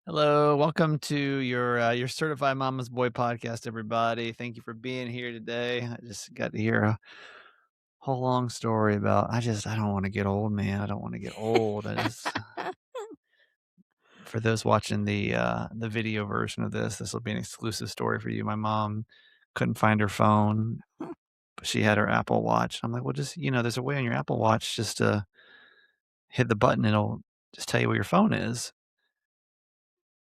Hello, welcome to your Certified Mama's Boy podcast, everybody. Thank you for being here today. I just got to hear a whole long story about I don't want to get old, man. I don't want to get old. I just For those watching the video version of this will be an exclusive story for you. My mom couldn't find her phone, but she had her Apple Watch. I'm like, well, just there's a way on your Apple Watch just to hit the button, it'll just tell you where your phone is.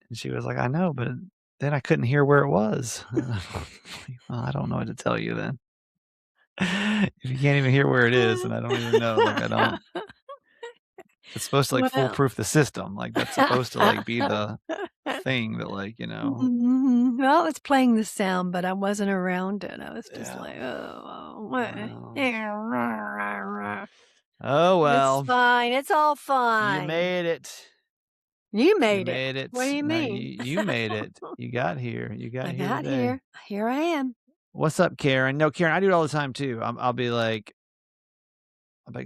And she was like, "I know, but then I couldn't hear where it was." Well, I don't know what to tell you then. If you can't even hear where it is, and I don't even know, like, I don't it's supposed to, like, Well, foolproof the system, like, that's supposed to, like, be the thing that, like, mhm. Well, it's playing the sound, but I wasn't around it. I was just yeah, like, "Oh, well. Oh, it's well. fine. It's all You fine." made it. You You made it. made What do it. you No, mean? you made it. You got here. You got I here got today. here. Here I am. "What's up, Karen?" No, Karen, I do it all the time too. I'll be like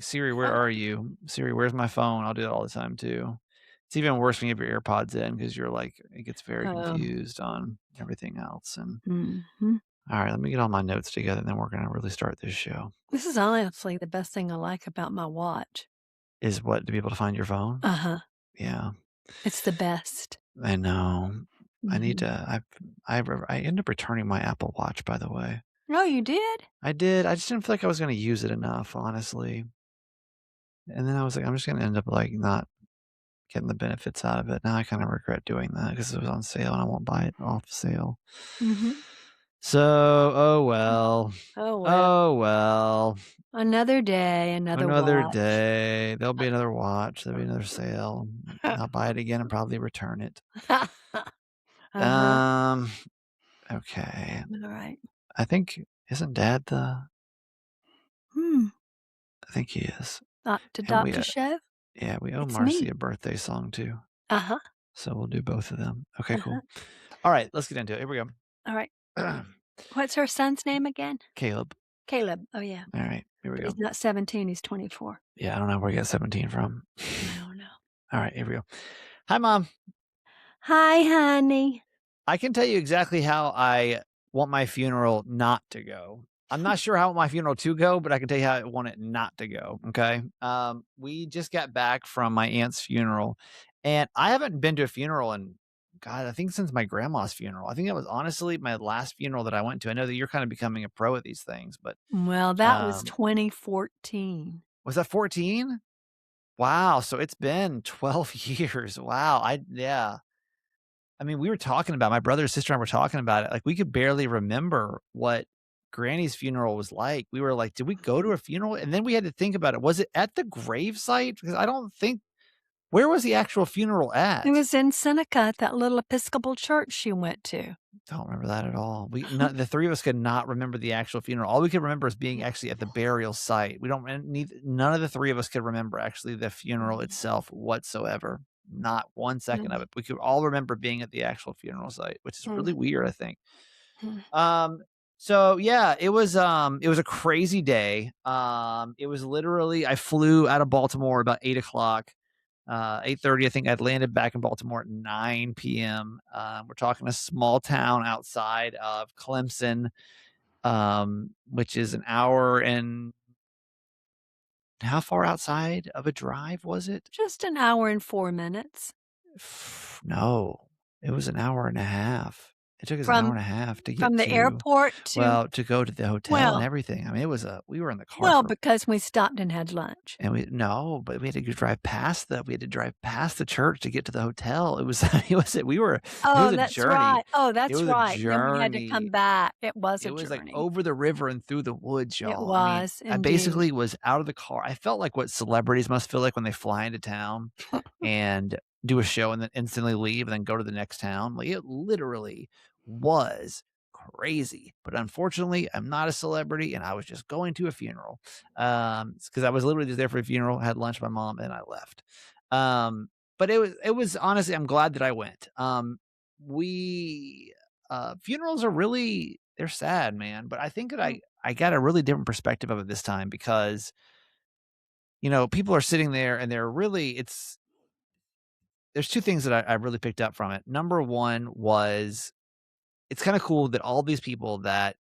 "Siri, where are you? Siri, where's my phone?" I'll do that all the time too. It's even worse when you have your AirPods in because you're like it gets very Um, confused on everything else, and mhm. alright, let me get all my notes together, and then we're gonna really start this show. This is honestly the best thing I like about my watch. Is what to be able to find your phone? Uh-huh. Yeah, It's the best. I know. I need Mhm. to I ended up returning my Apple Watch, by the way. Oh, you did? I did, I just didn't feel like I was gonna use it enough, honestly, and then I was like, "I'm just gonna end up, like, not getting the benefits out of it." Now I kinda regret doing that because it was on sale, and I won't buy it off sale. Mhm. So, oh well. Oh, well. Oh well. Another day, another Another watch. day. There'll be another watch, there'll be another sale. I'll buy it again and probably return it. Uh-huh. Um, okay. Alright. I think isn't dad the Hmm. I think he is. And Dr. Show? yeah, we owe It's Marcy me. a birthday song too. Uh-huh, So we'll do both of them. Okay, uh-huh. cool. Alright, let's get into it. Here we Alright. go. What's her son's name again? Caleb. Caleb. Oh, yeah. Alright, here we But go. he's not 17, he's 24. Yeah, I don't know where he got 17 from. I don't know. Alright, here we go. Hi, mom. "Hi, honey." I can tell you exactly how I want my funeral not to go. I'm not sure how I want my funeral to go, but I can tell you how I want it not to go. Okay. We just got back from my aunt's funeral, and I haven't been to a funeral in God, I think since my grandma's funeral. I think that was honestly my last funeral that I went to. I know that you're kind of becoming a pro at these things, but Well, that was um, 2014. was that 14? Wow. So it's been 12 years. Wow. Yeah. I mean, we were talking about my brother, sister, and I were talking about it. Like, we could barely remember what Granny's funeral was like. We were like, "Did we go to a funeral?" And then we had to think about it. Was it at the gravesite? Because I don't think where was the actual funeral It at? was in Seneca at that little Episcopal church she went to. Don't remember that at all. The 3 of us could not remember the actual funeral. All we could remember is being actually at the burial site. We don't need none of the 3 of us could remember actually the funeral itself whatsoever. Not 1 second of it. We could all remember being at the actual funeral site, which is really weird, I think. Um, so yeah, it was a crazy day. It was literally I flew out of Baltimore about 8 o'clock, 8:30. I think I'd landed back in Baltimore at 9 p.m. We're talking a small town outside of Clemson, which is an hour and how far outside of a drive was it? Just an hour and 4 minutes No, it was an hour and a half. It took us an hour from and a half to get from the to airport to well, to go to the hotel and well everything. I mean, we were in the car well, for because we stopped and had lunch. and we no, but we had to go drive past we had to drive past the church to get to the hotel. It was it was Oh, a that's journey. right. Oh, It that's was a right, and then we had to come journey. back. It was It a was, like, journey. over the river and through the woods, It y'all. I mean, was I indeed. basically was out of the car. I felt like what celebrities must feel like when they fly into town and do a show and then instantly leave and then go to the next town. Like, it literally was crazy. But unfortunately, I'm not a celebrity and I was just going to a funeral. Because I was literally just there for a funeral, had lunch with my mom, and I left. Um, but it was honestly, I'm glad that I went. We Funerals are really they're sad, man, but I think that Mm, I got a really different perspective of it this time because, people are sitting there and they're really there's 2 things that I really picked up from it. Number 1 was it's kinda cool that all these people that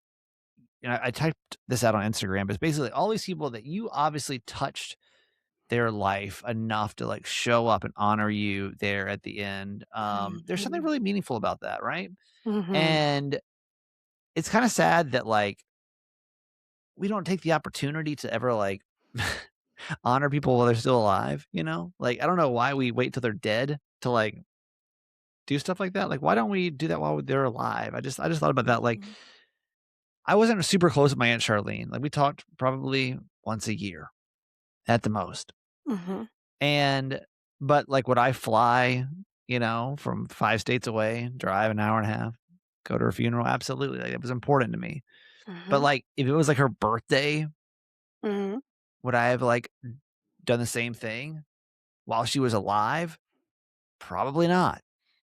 I typed this out on Instagram, but it's basically all these people that you obviously touched their life enough to, like, show up and honor you there at the end. There's something Mhm. really meaningful about that, right? Mhm. And it's kinda sad that, like, we don't take the opportunity to ever, like, honor people while they're still alive, you know? Like, I don't know why we wait till they're dead to, like, do stuff like that. Like, why don't we do that while they're alive? I just thought about that, like, Mhm. I wasn't super close with my Aunt Charlene. Like, we talked probably once a year at the most. Mhm. And but, like, would I fly, from 5 states away, drive an hour and a half, go to her funeral? Absolutely, like, it was important to me. But, Mhm. like, if it was, like, her birthday, Mhm. would I have, like, done the same thing while she was alive? Probably not.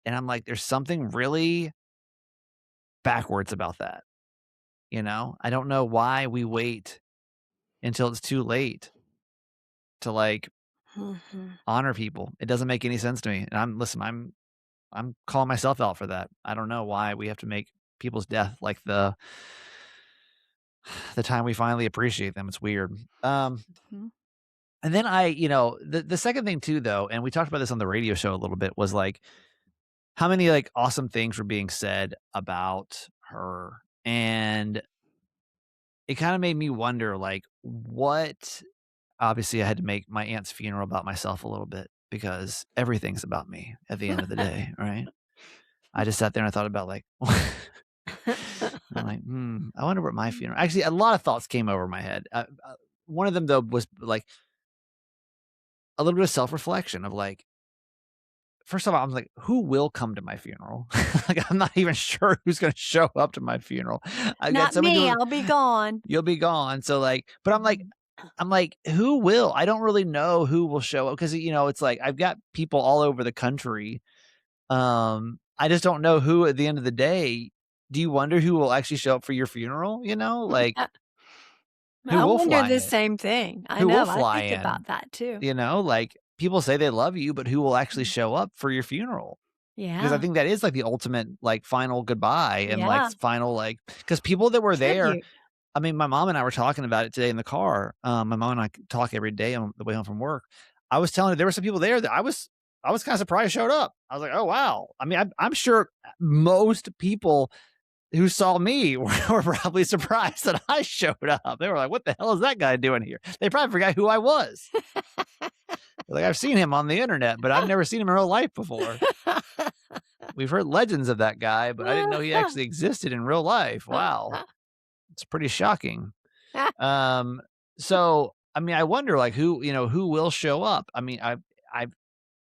And I'm like, there's something really backwards about that, you know? I don't know why we wait until it's too late to, like, Mhm. honor people. It doesn't make any sense to me. And I'm calling myself out for that. I don't know why we have to make people's death like the time we finally appreciate them. It's weird. Um, Mhm. and then the second thing too, though, and we talked about this on the radio show a little bit, was like how many like awesome things were being said about her, and it kind of made me wonder, like, what. Obviously, I had to make my aunt's funeral about myself a little bit because everything's about me at the end of the day, right? I just sat there and I thought about like I'm like, I wonder what my funeral. Actually, a lot of thoughts came over my head. One of them though was like a little bit of self reflection of like, first of all, I'm like, who will come to my funeral? Like, I'm not even sure who's going to show up to my funeral. I got Not so many me, people. I'll be gone. You'll be gone. So like, but Mhm. I'm like, who will? I don't really know who will show up because it's like I've got people all over the country. I just don't know who at the end of the day. Do you wonder who will actually show up for your funeral? Like who I will wonder fly the in? same thing. I Who will know, I fly think in? about that too. Like people say they love you, but who will actually Mm. show up for your funeral? Because I Yeah, think that is like the ultimate like final goodbye and like yeah, final like because people that were there. tribute. I mean, my mom and I were talking about it today in the car. My mom and I talk every day on the way home from work. I was telling her there were some people there that I was kind of surprised showed up. I was like, oh wow. I mean, I'm sure most people who saw me were probably surprised that I showed up. They were like, "What the hell is that guy doing here?" They probably forgot who I was. Like, I've seen him on the internet, but I've never seen him in real life before. We've heard legends of that guy, but I didn't know he actually existed in real life. Wow, it's pretty shocking. Um, so I mean, I wonder like who will show up. I mean, I've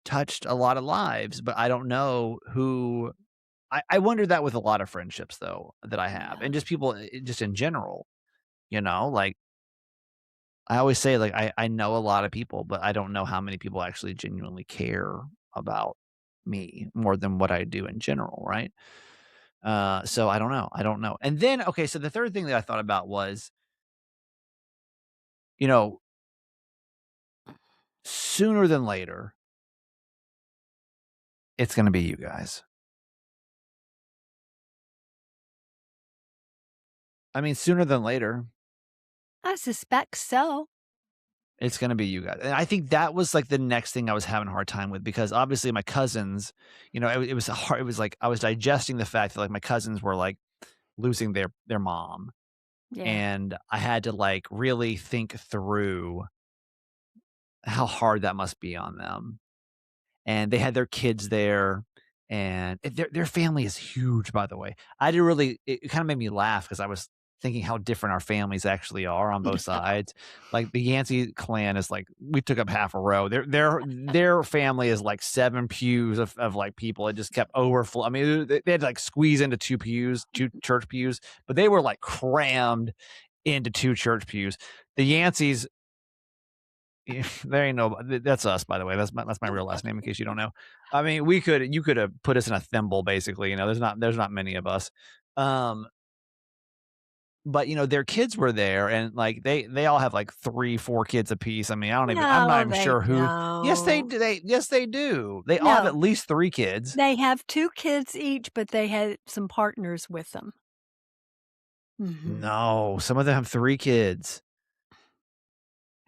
touched a lot of lives, but I don't know who. I wonder that with a lot of friendships though that I have, Yeah. and just people just in general. Like I always say, like I know a lot of people, but I don't know how many people actually genuinely care about me more than what I do in general, right? So I don't know. I don't know. And then okay, so the third thing that I thought about was, you know, sooner than later, it's gonna be you guys. I mean, sooner than later, I suspect so. it's gonna be you guys. And I think that was like the next thing I was having a hard time with because obviously my cousins, it was hard. It was like I was digesting the fact that like my cousins were like losing their mom, Yeah. and I had to like really think through how hard that must be on them. And they had their kids there, and their family is huge, by the way. I didn't really it kinda made me laugh because I was thinking how different our families actually are on both sides. Like, the Yancey clan is like we took up half a row. Their family is like 7 pews of, like, people. It just kept overflow I mean, they had to, like, squeeze into 2 church pews, but they were, like, crammed into 2 church pews. The Yanceys yeah, there ain't no that's us, by the way. That's my real last name in case you don't know. I mean, you could have put us in a thimble basically, there's not many of us. Um, but, their kids were there and, like, they all have, like, 3, 4 kids apiece. I mean, I'm not No, even they sure who. Yes, they don't. do, yes, they do. They all have at No, least 3 kids. they have 2 kids each, but they had some partners with them. Mhm. No, some of them have 3 kids.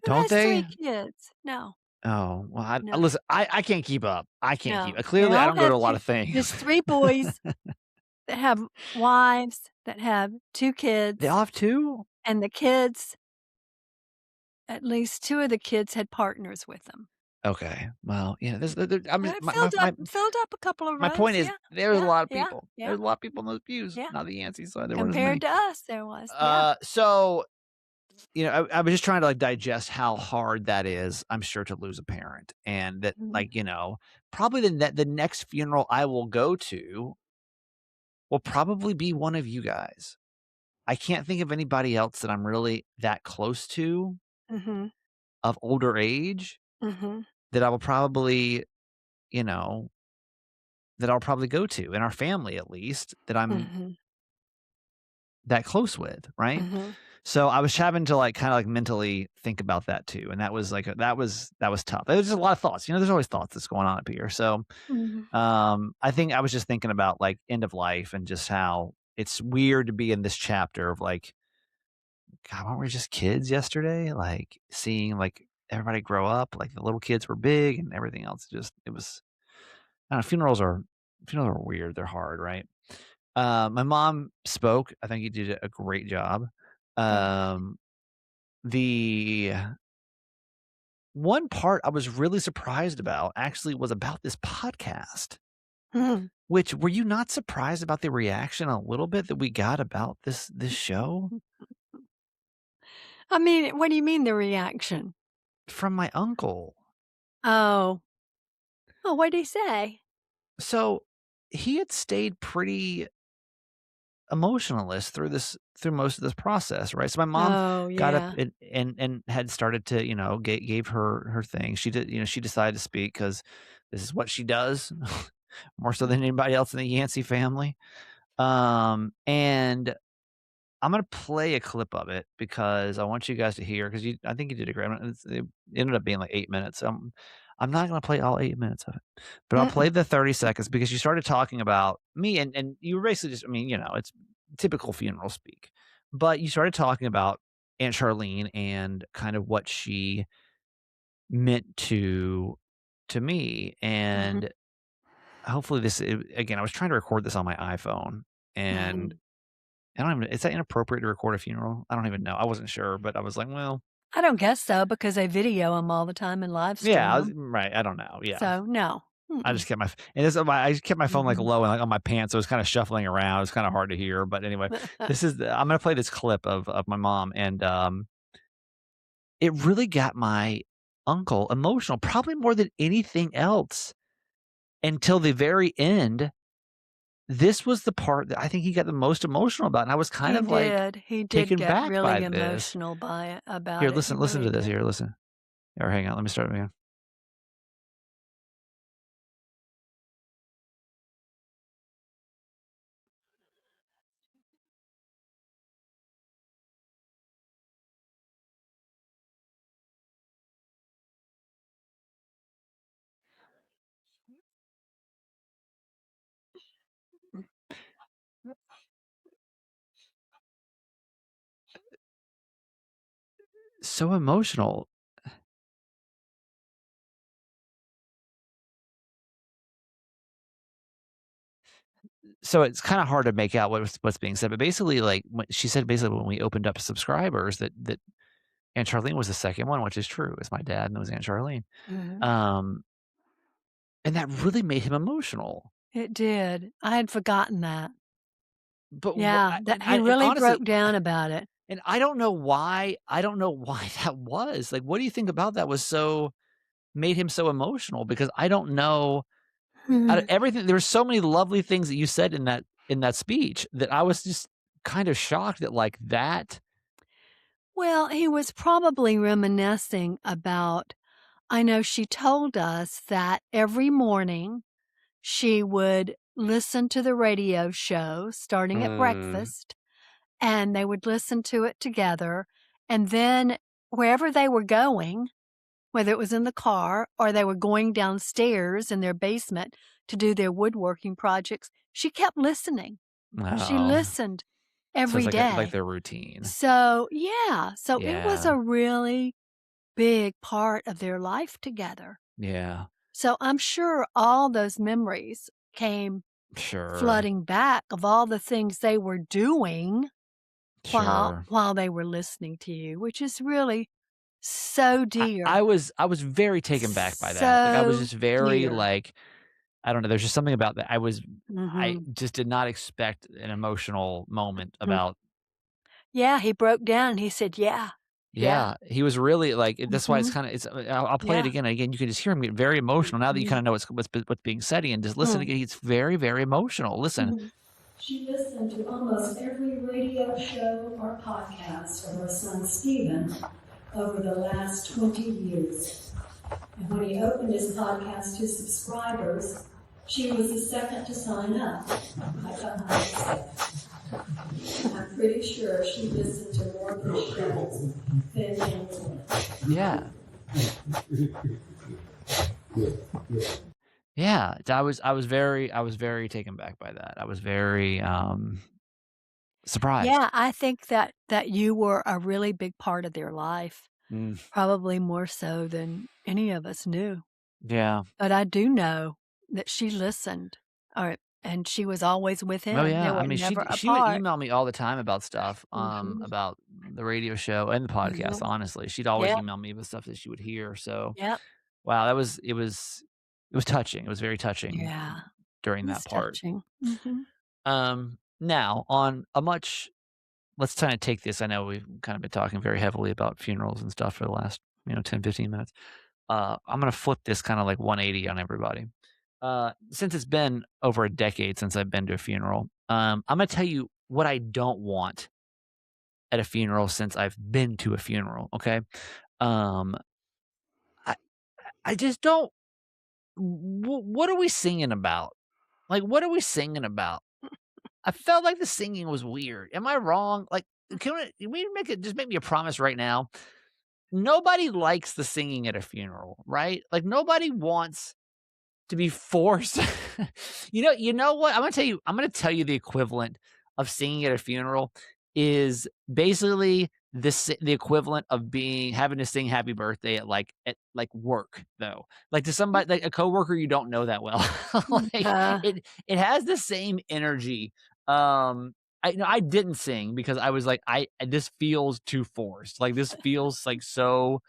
Who Don't has 3 they? kids? No, Oh, well, no, listen, I can't keep up. I can't keep no. They clearly, I all don't go to have a lot 2. of things. There's 3 boys that have wives that have 2 They kids, all have 2? and the kids at least 2 of the kids had partners with them. Okay. Well, there I'm Yeah, just it filled up a couple of my point rows, is yeah, there's a yeah, lot of yeah, people. yeah, There's a lot of people in those pews, yeah. not the Yancey side, there weren't as Compared many. to us, there was, yeah. So, I was just trying to, like, digest how hard that is, I'm sure, to lose a parent, and that, Mhm, like, probably the next funeral I will go to will probably be one of you guys. I can't think of anybody else that I'm really that close to mhm, of older age mhm, that I will probably, you know, that I'll probably go to in our family at least that I'm mhm, that close with, right? mhm, So I was having to like kind of like mentally think about that too, and that was like that was tough. There was just a lot of thoughts. There's always thoughts that's going on up here. So mhm. I think I was just thinking about like end of life and just how it's weird to be in this chapter of like, God, weren't we just kids yesterday? Like seeing like everybody grow up, like the little kids were big and everything else. Just it was. I don't know, funerals are weird. They're hard, right? My mom spoke. I think you did a great job. Good. Um, the one part I was really surprised about actually was about this podcast. Mhm. Which were you not surprised about the reaction a little bit that we got about this show I mean, what do you mean the reaction? from my uncle? Oh. Oh, what'd he say? So he had stayed pretty emotionalist through most of this process, right? So my mom Oh, got up yeah. and had started to, gave her thing. She did, she decided to speak because this is what she does more so than anybody else in the Yancey family. And I'm gonna play a clip of it because I want you guys to hear because I think you did a great. It ended up being like 8 minutes. I'm not gonna play all 8 minutes of it, but I'll play Mm-mm. the 30 seconds because you started talking about me and you were basically just. I mean, it's typical funeral speak, but you started talking about Aunt Charlene and kind of what she meant to me, Mhm, and hopefully again. I was trying to record this on my iPhone, and mhm. I don't even is that inappropriate to record a funeral? I don't even know. I wasn't sure, but I was like, "Well, I don't guess so because they video them all the time and live yeah, stream them. right, I don't know, yeah." So, no. I Mm-mm. just kept my f and this I just kept my phone, like, Mhm. low and, like, on my pants, so it was kinda shuffling around, it was kinda hard to hear, but anyway, I'm gonna play this clip of my mom, and, it really got my uncle emotional, probably more than anything else until the very end. This was the part that I think he got the most emotional about, and I was kind He of, like, did. He did taken get back by really this. emotional by it Here, about it. He listen really to this, did. here, listen. Or hang on, let me start again. So emotional. So it's kinda hard to make out what's being said, but basically, like, when she said basically when we opened up subscribers that Aunt Charlene was the second one, which is true. It's my dad and it was Aunt Charlene. Mhm. Um, and that really made him emotional. It did. I had forgotten that. But wha Yeah, that he and really honestly, broke down about it. and I don't know why that was. Like, what do you think about that was so made him so emotional? Because I don't know out of Hmm. everything there were so many lovely things that you said in that speech that I was just kind of shocked that, like, that. Well, he was probably reminiscing about I know she told us that every morning she would listen to the radio show starting at Mm. breakfast, and they would listen to it together, and then wherever they were going, whether it was in the car or they were going downstairs in their basement to do their woodworking projects, she kept listening. She Oh, listened so it's every like day. their routine. So, yeah, so it was Yeah. a really big part of their life together. Yeah. So I'm sure all those memories came Sure. flooding back of all the things they were doing while Sure. while they were listening to you, which is really so I dear, I was I was very taken back by that. Like, I was so just very, dear. like, I don't know, there's just something about that. I Mhm. just did not expect an emotional moment Mm. about. Yeah, he broke down and he said, "Yeah, yeah, Yeah, he was really, like, that's why it's mhm, kinda I'll play it yeah, again and again, you can just hear him get very emotional now that you mhm, kinda know what's being said, and just listen mm, again, he's very, very emotional. Listen. mhm." She listened to almost every radio show or podcast from her son Stephen over the last 20 years. And when he opened his podcast to subscribers, she was the second to sign up. I got 100%. I'm pretty sure she listened to more of the shows than anyone. Yeah. Yeah, I was very taken back by that. I was very, surprised. Yeah, I think that you were a really big part of their life, Mm, probably more so than any of us knew. yeah. But I do know that she listened, or and she was always with Oh, him. They yeah, I were mean, never she would apart. email me all the time about stuff, Mhm, about the radio show and the podcast, mhm. honestly. She'd always Yep, email me with stuff that she would hear, so, yep. wow, it was touching, it was very touching Yeah, during that it's part. touching. Mhm. Now on a much let's kinda take this. I know we've kind of been talking very heavily about funerals and stuff for the last, 10, 15 minutes. I'm gonna flip this kinda like 180 on everybody. Since it's been over a decade since I've been to a funeral, I'm gonna tell you what I don't want at a funeral since I've been to a funeral, okay? Um, I I just don't what are we singing about? Like, what are we singing about? I felt like the singing was weird. Am I wrong? Like, can we make me a promise right now? Nobody likes the singing at a funeral, right? Like, nobody wants to be forced. You know what? I'm gonna tell you the equivalent of singing at a funeral is basically the equivalent of having to sing happy birthday at work, though. Like, to somebody, like a coworker you don't know that well. Like, Uh, it has the same energy. I didn't sing because I was like, this feels too forced. Like, this feels like so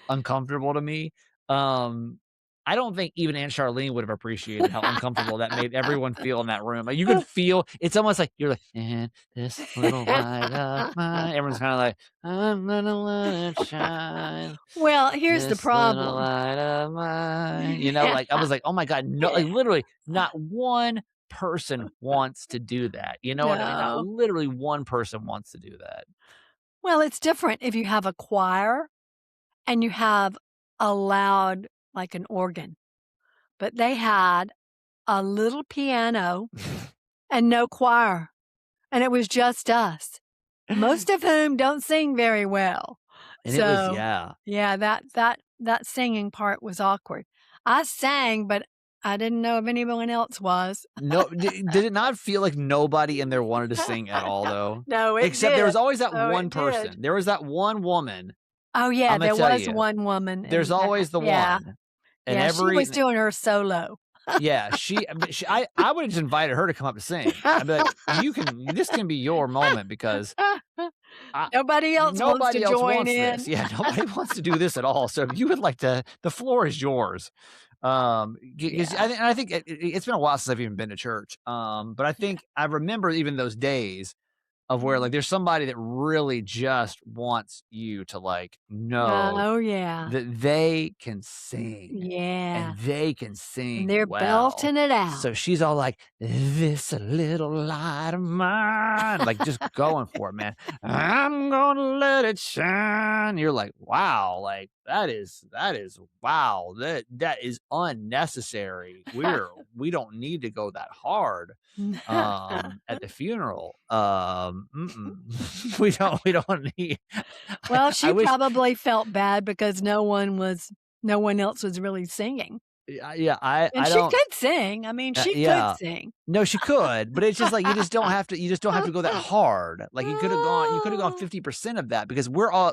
uncomfortable to me. Um, I don't think even Aunt Charlene would have appreciated how uncomfortable that made everyone feel in that room. Like, you could feel it's almost like you're like, "In this little light of mine." Everyone's kinda like, "I'm gonna let it shine, well, here's the this little problem. light of mine." Like, I was like, "Oh my god, no," like, literally, not one person wants to do that. You know what I mean? Not No. literally one person wants to do that. Well, it's different if you have a choir and you have a loud like an organ, but they had a little piano and no choir, and it was just us, most of whom don't sing very well. And it was, So, yeah. yeah, that singing part was awkward. I sang, but I didn't know if anyone else was. No, did it not feel like nobody in there wanted to sing at all, though? No, it Except there did. was always that Oh, one it did. person. There was that one woman, Oh, yeah, Imma there tell was you, one woman there's in that. always the Yeah, one, and yeah, she was doing her solo. yeah, I would've just invited her to come up to sing. I'd be like, this can be your moment because I Nobody else wants to nobody else join wants this. in. Yeah, nobody wants to do this at all, so if you would like to the floor is yours. 'Cause Yeah. I think it's been a while since I've even been to church, but I think I remember even those days of where, Mhm. like, there's somebody that really just wants you to, like, know Oh, yeah. that they can sing, Yeah, and they can and sing they're well. belting it out. So she's all like, "This little light of mine," like, just going for it, man. "I'm gonna let it shine." You're like, "Wow," like, that is wow. That is unnecessary. We don't need to go that hard at the funeral. We don't need Well, I she wish probably felt bad because no one else was really singing. yeah, And I she don't could sing. I mean, she could yeah. sing. No, she could, but it's just like you just don't have to go that hard. Like you could have gone 50% of that because we're all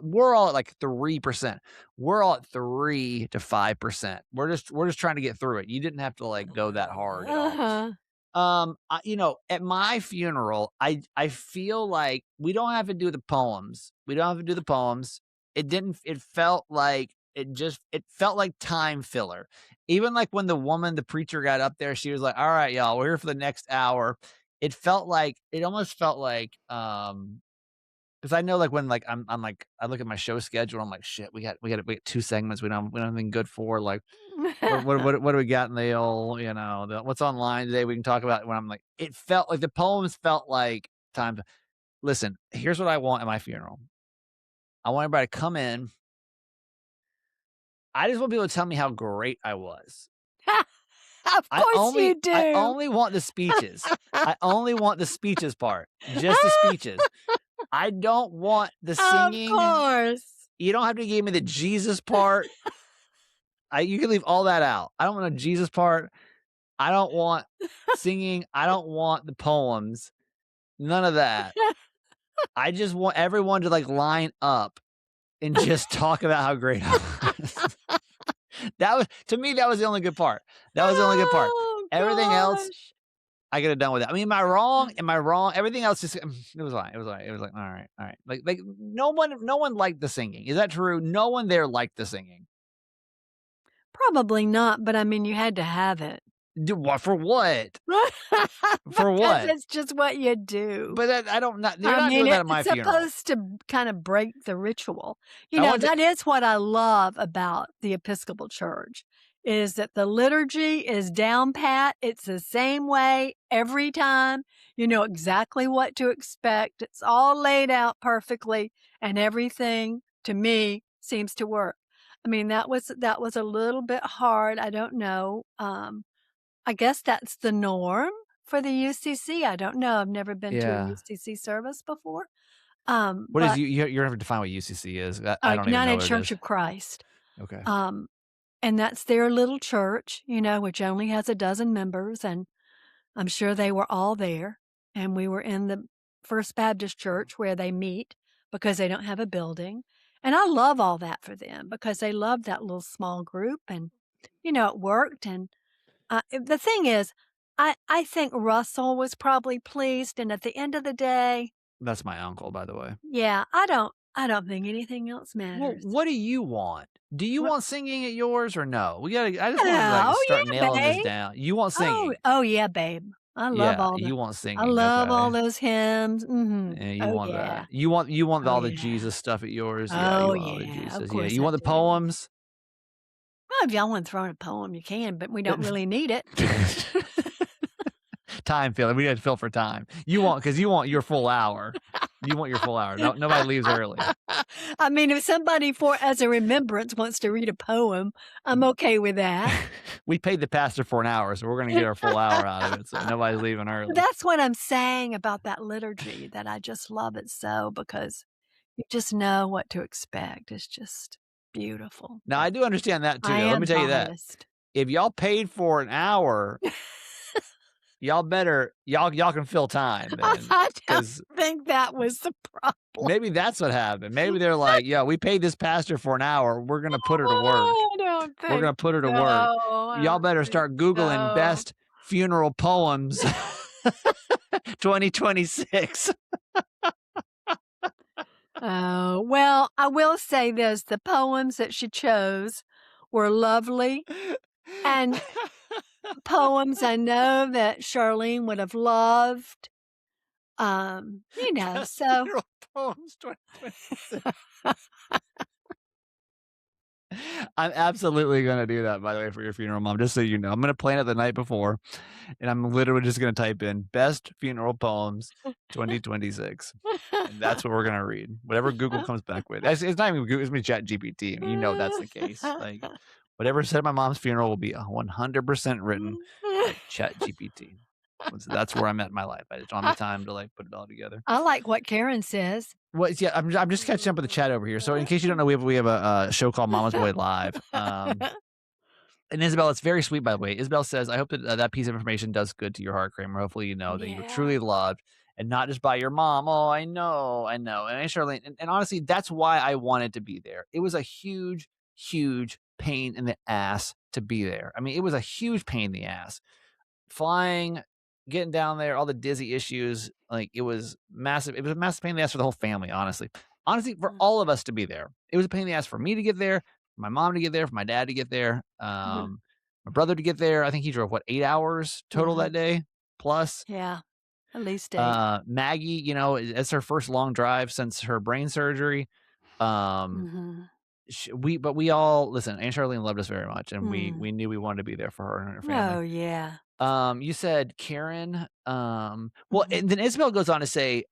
at like 3%. We're all at 3 to 5%. We're just trying to get through it. You didn't have to like go that hard at all. Uh-huh. You know, at my funeral, I feel like we don't have to do the poems. We don't have to do the poems. It felt like it felt like time filler. Even like when the preacher got up there, she was like, "All right, y'all, we're here for the next hour." It almost felt like because I know like when like I'm like I look at my show schedule, I'm like, shit, we got 2 segments we don't have anything good for. Like what do we got in the old, you know, what's online today we can talk about when I'm like, it felt like the poems felt like time to listen. Here's what I want at my funeral. I want everybody to come in. I just want people to tell me how great I was. Of course you I do. only want the speeches. I only want the speeches part. Just the speeches. I don't want the singing. Of course. You don't have to give me the Jesus part. You can leave all that out. I don't want a Jesus part. I don't want singing. I don't want the poems. None of that. I just want everyone to like line up and just talk about how great I was. That was to me, that was the only good part. That was the only good part. Oh, Everything else, gosh. I could have done with it. I mean, am I wrong? Am I wrong? Everything else just it was fine. It was like all right, all right. Like no one liked the singing. Is that true? No one there liked the singing. Probably not, but I mean, you had to have it. What for what? For Because what? it's just what you do. But I don't not you're I not mean, doing that at my it's funeral. supposed to kind of break the ritual. You I know, want to- that is what I love about the Episcopal Church, is that the liturgy is down pat. It's the same way every time. You know exactly what to expect. It's all laid out perfectly, and everything, to me, seems to work. I mean, that was a little bit hard. I don't know. I guess that's the norm for the UCC. I don't know. I've never been to a Yeah. UCC service before. What is you're gonna have to define what UCC is. I don't even know United what it Church is. of Christ. Okay. And that's their little church, you know, which only has 12 members, and I'm sure they were all there. And we were in the First Baptist Church where they meet because they don't have a building. And I love all that for them because they love that little small group, and you know, it worked. And the thing is, I think Russell was probably pleased. And at the end of the day, That's my uncle, by the way. yeah, I don't think anything else Well, matters. what do you want? Do you What- want singing at yours or no? I just want to like Oh, start yeah, nailing this babe. down. You want singing? Oh yeah, babe. I love Yeah, all you the. want singing. I love all Okay. those hymns. Yeah, you Oh want yeah. that. You want Oh all the yeah. Jesus stuff at yours. Yeah, you Oh want all the yeah. Jesus. Of Yeah, course you I want the do. poems. Well, if y'all want to throw in a poem, you can, but we don't really need it. Time filling. We got to fill for time. You want your full hour. You want your full hour. No, nobody leaves early. I mean, if somebody as a remembrance wants to read a poem, I'm okay with that. We paid the pastor for an hour, so we're going to get our full hour out of it. So nobody's leaving early. That's what I'm saying about that liturgy, that I just love it so, because you just know what to expect. It's just beautiful. Now I do understand that too. I though. Let am me tell you that biased. if y'all paid for an hour, y'all can fill time. I don't Because think that was the problem. maybe that's what happened. Maybe they're like, yeah, we paid this pastor for an hour. We're gonna put her to work. I don't think We're gonna put her to work. so. I Y'all don't better think start Googling so. best funeral poems 2026. Oh, well, I will say this. The poems that she chose were lovely, and poems I know that Charlene would have loved. You know, Best so funeral poems 2026. I'm absolutely gonna do that, by the way, for your funeral, Mom, just so you know. I'm gonna plan it the night before, and I'm literally just gonna type in "best funeral poems 2026," and that's what we're gonna read. Whatever Google comes back with. Actually, it's not even Google, it's me ChatGPT, and you know that's the case. Like, whatever said at my mom's funeral will be 100% written by ChatGPT. That's where I'm at in my life. I just don't have the time to, like, put it all together. I like what Karen says. Well, yeah, I'm just catching up with the chat over here. So in case you don't know, we have a show called Mama's Boy Live. And Isabel, it's very sweet, by the way. Isabel says, "I hope that that piece of information does good to your heart, Kramer. Hopefully, you know that you were Yeah. truly loved and not just by your mom." Oh, I know. And Charlene, and honestly, that's why I wanted to be there. It was a huge, huge pain in the ass to be there. I mean, it was a huge pain in the ass. Flying, getting down there, all the dizzy issues, like it was massive. It was a massive pain in the ass for the whole family, honestly. Honestly, for all of us to be there. It was a pain in the ass for me to get there, for my mom to get there, for my dad to get there, my brother to get there. I think he drove 8 hours total that day plus. Yeah, at least 8. Maggie, you know, it's her first long drive since her brain surgery. Mhm. We all listen. Aunt Charlene loved us very much, and we Mm. knew we wanted to be there for her and her Oh, family. yeah. You said Karen. Well, Mhm. and then Isabel goes on to say,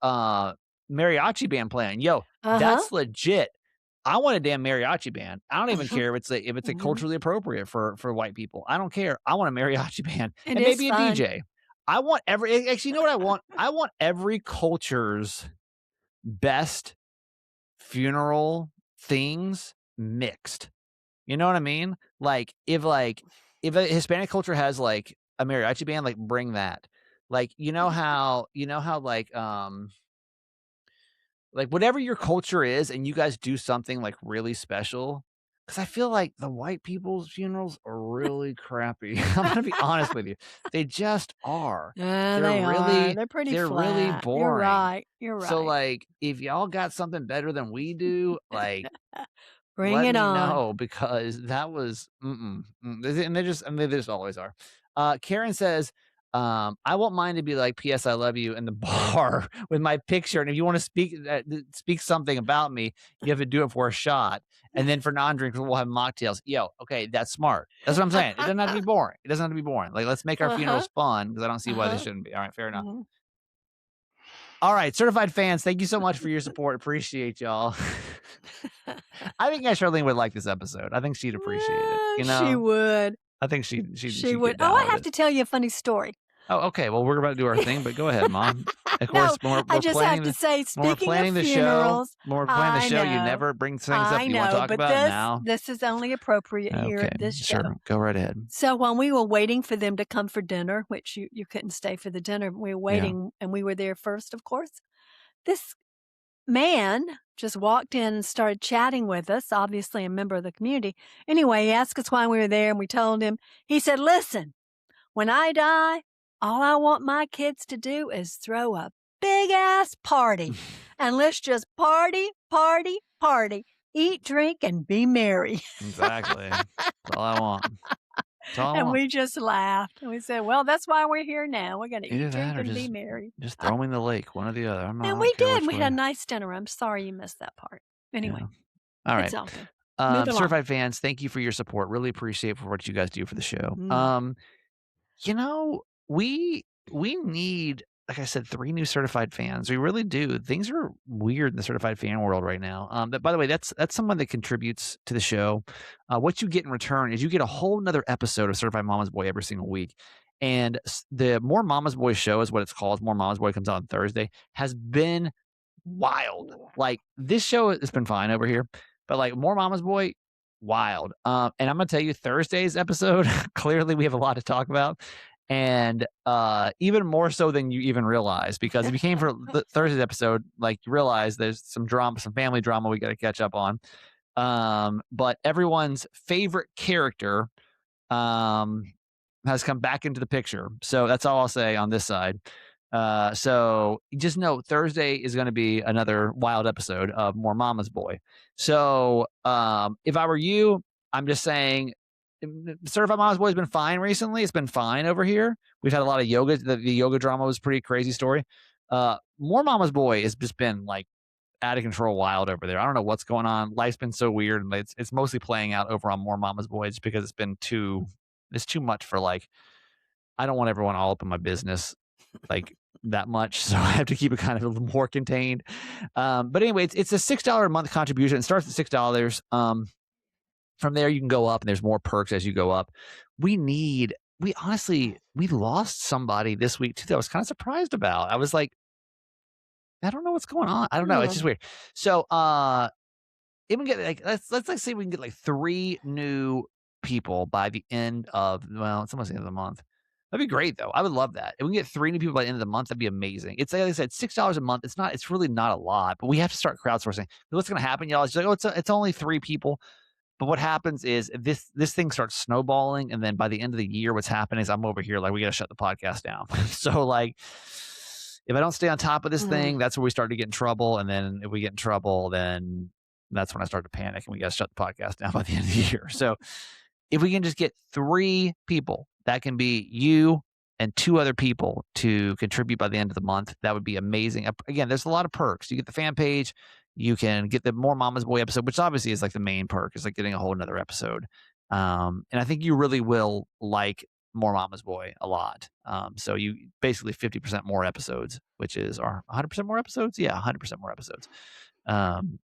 mariachi band playing. Yo, Uh-huh. that's legit. I want a damn mariachi band. I don't even care if it's Mhm. culturally appropriate for white people. I don't care. I want a mariachi band It and is maybe a fun. DJ. I want actually, you know what I want? I want every culture's best funeral things mixed. You know what I mean? If a Hispanic culture has like a mariachi band, like bring that. Like you know how like whatever your culture is, and you guys do something like really special. Because I feel like the white people's funerals are really crappy. I'm gonna be honest with you. They just are. Yeah, They're they really are. They're pretty they're really flat. You're boring. right. You're So right. like if y'all got something better than we do, like Bring let it me on. know because that was and they just always are. Karen says, I want mine to be like "P.S. I love you" in the bar with my picture, and if you want to speak something about me, you have to do it for a shot, and then for non-drinkers, we'll have mocktails. Yo, okay, that's smart. That's what I'm saying. It doesn't have to be boring. It doesn't have to be boring. Like let's make our Uh-huh. funerals fun because I don't see why they Uh-huh. shouldn't be. All right, fair enough. Mhm. All right, certified fans, thank you so much for your support. Appreciate y'all. I think Aunt Charlene would like this episode. I think she'd appreciate it. You know, She would. I think she'd She would. get down Oh, I with have it. to tell you a funny story. Oh, okay. Well, we're about to do our thing, but go ahead, Mom. Of No, course, when I we're just have planning to say, when we're speaking planning of the show, funerals, when we're planning the I show, you know. never bring things up I you want to know, talk but about now. this is only appropriate here Okay, at this show. sure. Go right ahead. So when we were waiting for them to come for dinner, which you couldn't stay for the dinner, we were waiting and we were there first, of course. This man just walked in and started chatting with us, obviously a member of the community. Anyway, he asked us why we were there and we told him. He said, "Listen, when I die, all I want my kids to do is throw a big ass party. And let's just party, party, party, eat, drink, and be merry." Exactly. That's all I want. That's all I And want. we just laughed. And we said, "Well, that's why we're here now. We're going to Either eat, drink, that or and be merry." just throw me in the lake, one or the other. I And don't we care did. which We way. had a nice dinner. I'm sorry you missed that part. Anyway, Yeah. All right. it's all good. Move along. Certified fans, thank you for your support. Really appreciate for what you guys do for the show. You know, we need, like I said, 3 new certified fans. We really do. Things are weird in the certified fan world right now. That, by the way, that's someone that contributes to the show. What you get in return is you get a whole nother episode of Certified Mama's Boy every single week. And the More Mama's Boy show is what it's called. More Mama's Boy comes out on Thursday. Has been wild. Like this show has been fine over here, but like More Mama's Boy, wild. And I'm gonna tell you, Thursday's episode, clearly we have a lot to talk about. And even more so than you even realize, because if you came for the Thursday's episode, like you realize there's some drama, some family drama we got to catch up on. But everyone's favorite character has come back into the picture. So that's all I'll say on this side. So just know Thursday is going to be another wild episode of More Mama's Boy. So if I were you, I'm just saying, Certified Mama's Boy has been fine recently. It's been fine over here. We've had a lot of yoga. The yoga drama was a pretty crazy story. More Mama's Boy has just been like out of control wild over there. I don't know what's going on. Life's been so weird, and it's mostly playing out over on More Mama's Boys because it's too much for like I don't want everyone all up in my business like that much, so I have to keep it kind of a little more contained. But anyway, it's a $6 a month contribution. It starts at $6. From there, you can go up, and there's more perks as you go up. We honestly lost somebody this week too that I was kind of surprised about. I was like, I don't know what's going on. I don't know. It's just weird. So, even get like let's say we can get like 3 new people by the end of it's almost the end of the month. That'd be great though. I would love that. If we can get 3 new people by the end of the month, that'd be amazing. It's like I said, $6 a month. It's really not a lot, but we have to start crowdsourcing. What's going to happen, y'all? It's like, it's only 3 people. But what happens is this thing starts snowballing, and then by the end of the year, what's happening is I'm over here like we got to shut the podcast down. So like, if I don't stay on top of this thing, that's where we start to get in trouble. And then if we get in trouble, then that's when I start to panic, and we got to shut the podcast down by the end of the year. So if we can just get 3 people, that can be you and 2 other people to contribute by the end of the month, that would be amazing. Again, there's a lot of perks. You get the fan page. You can get the More Mama's Boy episode, which obviously is like the main perk. It's like getting a whole another episode. And I think you really will like More Mama's Boy a lot. So you basically 50% more episodes, which is 100% more episodes. Yeah, 100% more episodes.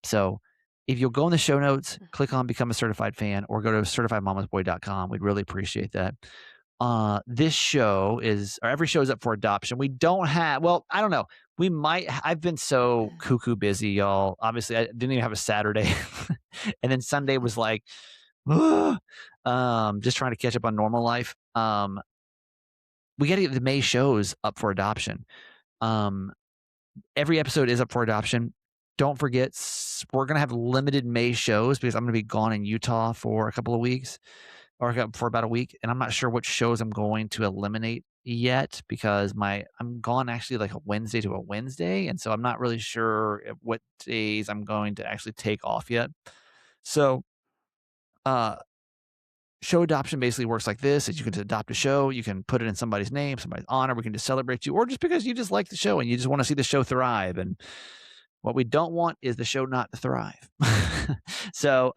So if you'll go in the show notes, click on Become a Certified Fan, or go to certifiedmamasboy.com. We'd really appreciate that. This show every show is up for adoption. We don't have, I don't know. I've been so cuckoo busy, y'all. Obviously, I didn't even have a Saturday. And then Sunday was like, just trying to catch up on normal life. We got to get the May shows up for adoption. Every episode is up for adoption. Don't forget, we're going to have limited May shows because I'm going to be gone in Utah for a couple of weeks, or for about a week. And I'm not sure what shows I'm going to eliminate yet because I'm gone actually like a Wednesday to a Wednesday. And so I'm not really sure what days I'm going to actually take off yet. So, show adoption basically works like this: is you can adopt a show, you can put it in somebody's name, somebody's honor, we can just celebrate you, or just because you just like the show and you just want to see the show thrive. And what we don't want is the show not to thrive. So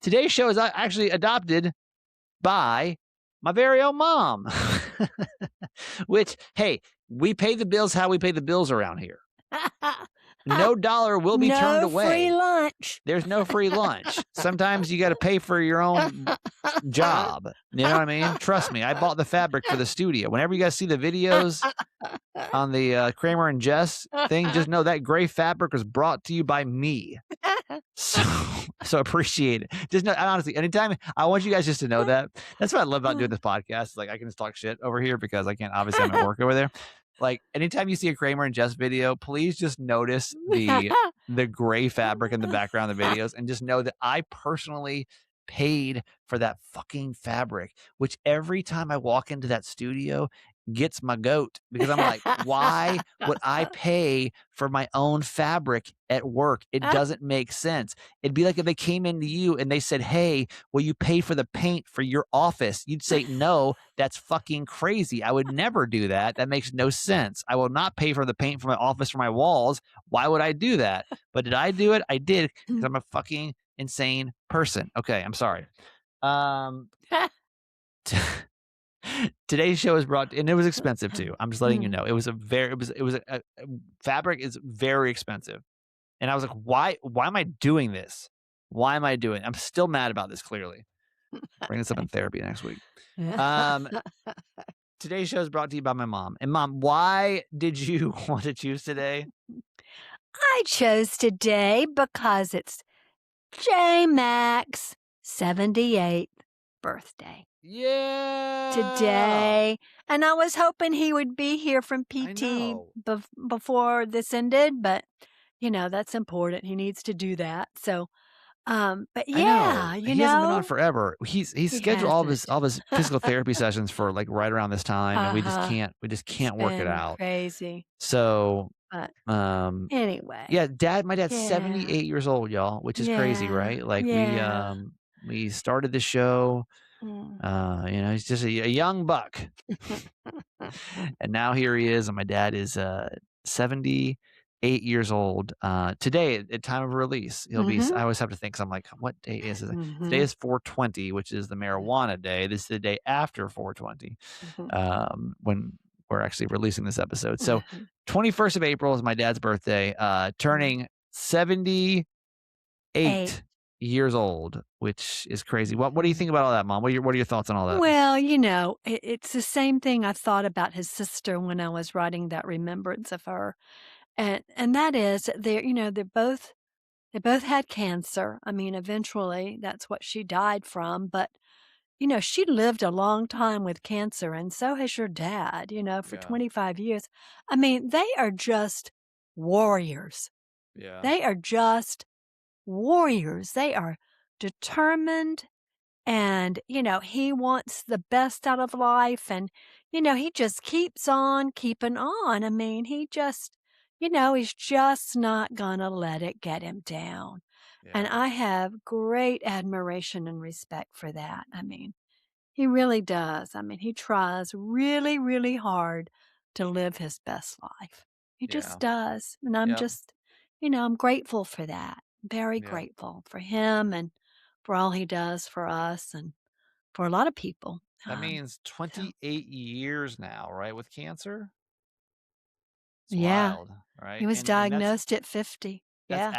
today's show is actually adopted by my very own mom. Which, hey, we pay the bills how we pay the bills around here. No dollar will be turned away. No free lunch. There's no free lunch. Sometimes you got to pay for your own job. You know what I mean? Trust me, I bought the fabric for the studio. Whenever you guys see the videos on the Kramer and Jess thing, just know that gray fabric was brought to you by me. So appreciate it. Just know, honestly, anytime, I want you guys just to know that. That's what I love about doing this podcast. Like, I can just talk shit over here because I can't, obviously, I'm at work over there. Like, anytime you see a Kramer and Jess video, please just notice the gray fabric in the background of the videos, and just know that I personally paid for that fucking fabric, which every time I walk into that studio gets my goat, because I'm like, why would I pay for my own fabric at work? It doesn't make sense. It'd be like if they came into you and they said, hey, will you pay for the paint for your office? You'd say, no, that's fucking crazy. I would never do that. That makes no sense. I will not pay for the paint for my office, for my walls. Why would I do that? But did I do it? I did, because I'm a fucking insane person. Okay, I'm sorry. Today's show is and it was expensive too. I'm just letting you know. It was a fabric is very expensive. And I was like, why am I doing this? Why am I doing it? I'm still mad about this, clearly. Bring this up in therapy next week. Today's show is brought to you by my mom. And Mom, why did you want to choose today? I chose today because it's J Mac's 78th birthday. Yeah. Today. And I was hoping he would be here from PT before this ended, but that's important. He needs to do that. So but yeah, he hasn't been on forever. He's scheduled all of his physical therapy sessions for like right around this time, and we just can't work it out. Crazy. So anyway. Yeah, my dad's 78 years old, y'all, which is crazy, right? Like we started the show. He's just a young buck. And now here he is, and my dad is 78, 8 years old. Today, at time of release, he'll be. I Mhm. always have to think. 'Cause I'm like, what day is it? Today Mhm. is 420, which is the marijuana day. This is the day after 420, Mhm. when we're actually releasing this episode. So, Mhm. 21st of April is my dad's birthday. Mhm. Turning 78 8. years old, which is crazy. What do you Mhm. think about all that, Mom? What are your thoughts on all that? Well, it's the same thing I thought about his sister when I was writing that remembrance of her, and that is that they both had cancer. I mean, eventually, that's what she died from, but, she lived a long time with cancer, and so has your dad, for Yeah. 25 years. I mean, they are just warriors. Yeah. They are just warriors. They are determined and, he wants the best out of life and, he just keeps on keeping on. I mean, he's just not gonna let it get him down. And Yeah. I have great admiration and respect for that. I mean, he really does. I mean, he tries really, really hard to live his best life. He just Yeah. does. And Yep. I'm grateful for that. Very Yeah. grateful for him and for all he does for us and for a lot of people. That means So 28 years now, right, with cancer? It's yeah, wild, he right? was And that's diagnosed at 50. Yeah.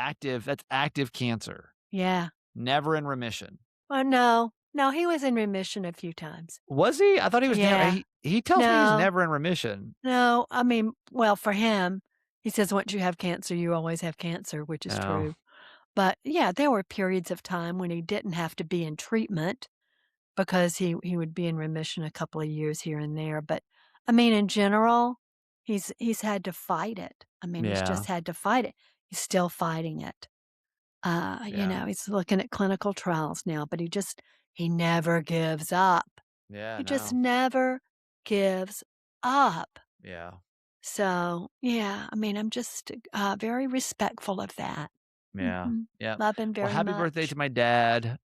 active cancer, Yeah. never in remission. Oh, no. No, he was in remission a few times. Was he? I thought he was never Yeah. he tells me he's No. never in remission. No, I mean, well, for him, he says once you have cancer, you always have cancer, which is Oh, true. But yeah, there were periods of time when he didn't have to be in treatment because he would be in remission a couple of years here and there. But I mean, in general, he's had to fight it. I mean, he's yeah, just had to fight it. He's still fighting it. yeah, He's looking at clinical trials now, but he never gives up. yeah, He just no, never gives up. yeah, So, yeah, I mean, I'm just, very respectful of that. yeah, Mhm. yeah. Love him Well, very happy birthday much. to my dad.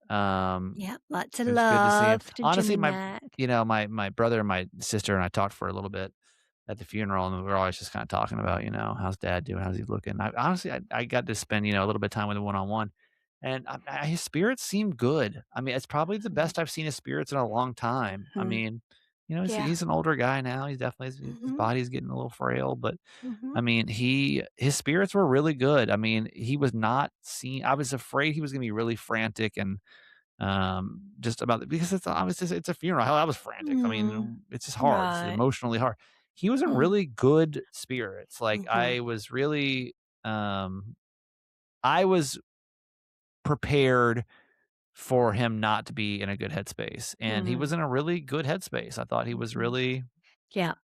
Yeah, lots of It was good to see him. love to Honestly, Jimmy Mack. my brother and my sister and I talked for a little bit at the funeral, and we were always just kinda talking about, how's dad doing? How's he looking? I got to spend, a little bit of time with him one-on-one, and, his spirits seem good. I mean, it's probably the Mhm, best I've seen his spirits in a long time. I mhm. mean, Yeah. he's an older guy now. He's definitely his Mhm, body's getting a little frail, but, mhm, I mean, his spirits were really good. I mean, he was not seen I was afraid he was gonna be really frantic and just about because it's obviously it's a funeral. Hell, I was frantic. I mm. mean, it's just hard. It's Right. emotionally hard. He was in Mm, really good spirits. Like mhm, um, I was prepared for him not to be in a good headspace, and he was mm, in a really good headspace. I thought he was mhm. really Yeah.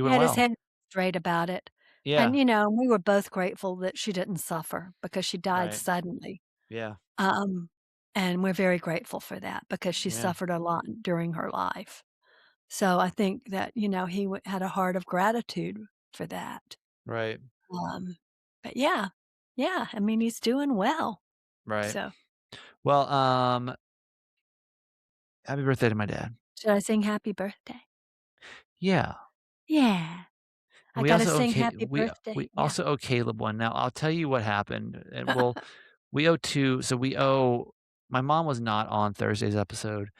He doing had his well. head straight about it. And, Yeah. we were both grateful that she didn't suffer because she died Right. suddenly. Yeah. Um, and we're very grateful for that because she Yeah. suffered a lot during her life. So I think that, he had a heart of gratitude for that. Right. Um, but yeah, yeah, I mean, he's doing well. Right. So Well, happy birthday to my dad. should I sing happy birthday? Yeah. Yeah, I We gotta also owe sing Ca happy we birthday. Yeah. also owe Caleb one. Now, I'll tell you what happened, and we owe 2 so we owe my mom was not on Thursday's episode,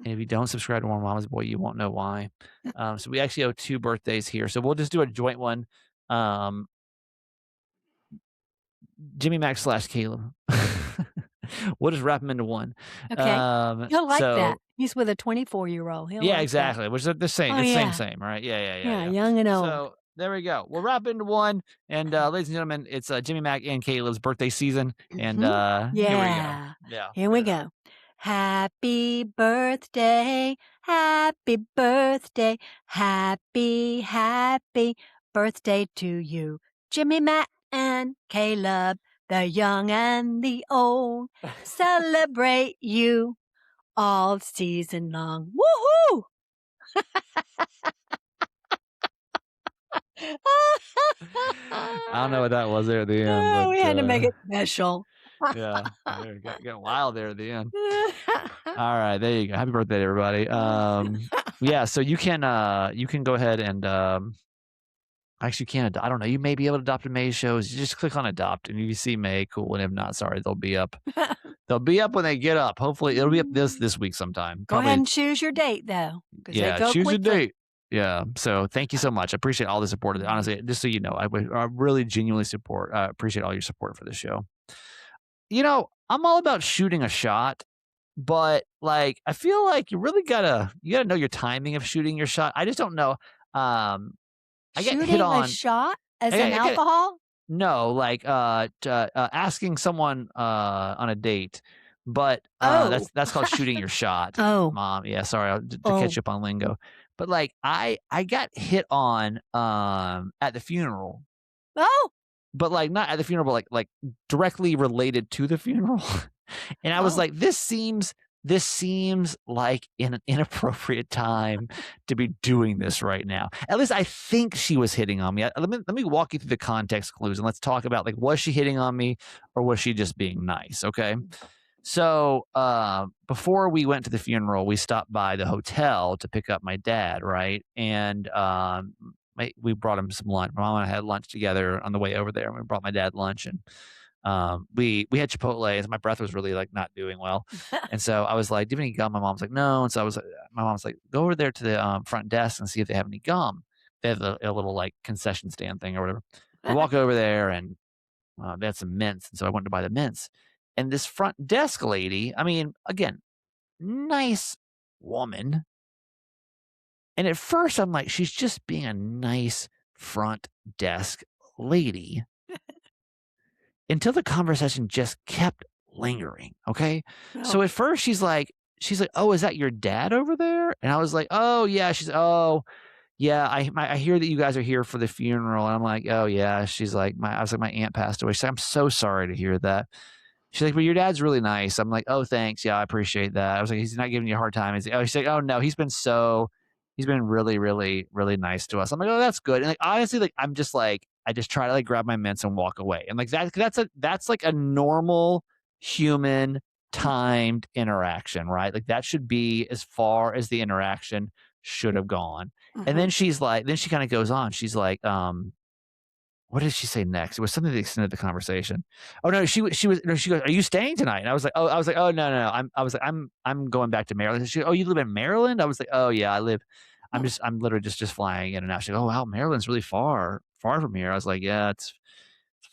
and if you don't subscribe to More Mama's Boy, you won't know why. So we actually owe 2 birthdays here, so we'll just do a joint one, um, Jimmy Mack slash Caleb. We'll just wrap them into one. Okay. He'll like that. So He's with a 24-year-old. He'll yeah, like that. exactly, which are the same, Oh, it's yeah. same, right? Yeah, yeah, yeah, Yeah, yeah. young and old. So, there we go. We'll wrap into one, and, ladies and gentlemen, it's, Jimmy Mack and Caleb's birthday season, and, Mhm. here we go. Yeah. Yeah, Here here we we go. go. Happy birthday, happy birthday to you. Jimmy, Matt, and Caleb, the young and the old, celebrate you all season long. Woohoo! I don't know what that was there at the end, Oh, we but, had to make it special. yeah, there it got wild there at the end. Alright, there you go. Happy birthday, everybody. Yeah, so you can go ahead and, Actually, you can't I don't know. You may be able to adopt in May shows. You just click on adopt, and if you see May, cool. And if not, sorry, they'll be up. They'll be up when they get up. Hopefully, it'll be up this week sometime. Go ahead Probably, and choose your date, though, because they yeah. go Choose a quickly. date. Yeah. So thank you so much. I appreciate all the support. Honestly, just so you know, I really genuinely appreciate all your support for this show. I'm all about shooting a shot, but like I feel like you gotta know your timing of shooting your shot. I just don't know. I get hit Shooting a on. shot as I an get, I get alcohol? No, like asking someone on a date, but Oh. that's called shooting your shot, Oh. mom. Yeah, sorry to Oh. catch you up on lingo, but like I got hit on at the funeral, Oh. but like not at the funeral, but like directly related to the funeral. And I was Oh. like, this seems like an inappropriate time to be doing this right now. At least I think she was hitting on me. Let me walk you through the context clues and let's talk about like, was she hitting on me or was she just being nice? Okay. So before we went to the funeral, we stopped by the hotel to pick up my dad, right? And we brought him some lunch. My mom and I had lunch together on the way over there, and we brought my dad lunch, and we had Chipotle, and my breath was really like not doing well, and so I was like, "Do you have any gum?" My mom's like, "No," and so my mom's like, "Go over there to the front desk and see if they have any gum." They have a little like concession stand thing or whatever. We walk over there, and they had some mints, and so I went to buy the mints. And this front desk lady, I mean, again, nice woman. And at first, I'm like, she's just being a nice front desk lady until the conversation just kept lingering. Okay. So Oh. at first, she's like, "Oh, is that your dad over there?" And I was like, "Oh, yeah." "Oh, yeah. I hear that you guys are here for the funeral." And I'm like, "Oh, yeah." She's like, I was like, "My aunt passed away." She's like, "I'm so sorry to hear that." She's like, "But your dad's really nice." I'm like, "Oh, thanks. Yeah, I appreciate that." I was like, "He's not giving you a hard time." She's like, "Oh no, he's been really, really, really nice to us." I'm like, "Oh, that's good." And like honestly, like I'm just like, I just try to like grab my mints and walk away. And like that's like a normal human timed interaction, right? Like that should be as far as the interaction should have gone. And then Mhm. then she kind of goes on. She's like, what did she say next? It was something that extended the conversation. Oh no, no, she goes, "Are you staying tonight?" And I was like, "Oh no, no." I'm going back to Maryland. She goes, "Oh, you live in Maryland?" I was like, "Oh yeah, I'm literally just flying in and out." She goes, "Oh wow, Maryland's really far from here." I was like, "Yeah, it's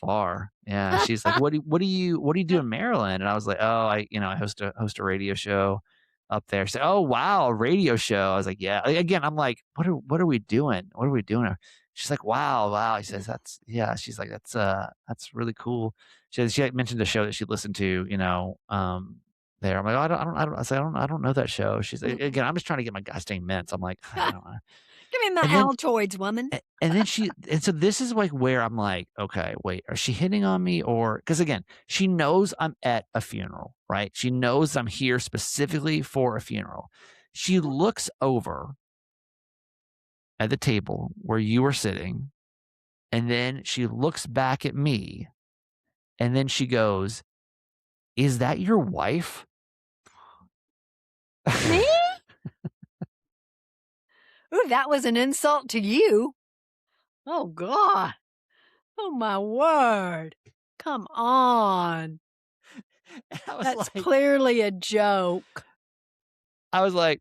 far." Yeah. She's like, what do you do in Maryland?" And I was like, "Oh, I host a radio show up there." She's like, "Oh wow, a radio show." I was like, "Yeah." Again, I'm like, what are we doing? What are we doing? She's like, "Wow, wow." She says, "That's yeah." She's like, that's really cool." She like, mentioned the show that she listened to, there. I'm like, "Oh, I said, I don't know that show." She's like, again, I'm just trying to get my gosh dang mints. I'm like, I don't know. Give me my And then Altoids, woman. and so this is like where I'm like, okay, wait, is she hitting on me? Or because again, she knows I'm at a funeral, right? She knows I'm here specifically for a funeral. She looks over at the table where you were sitting, and then she looks back at me, and then she goes, "Is that your wife?" Me? Ooh, that was an insult to you. Oh God. Oh my word. Come on. And I was That's like, clearly a joke. I was like,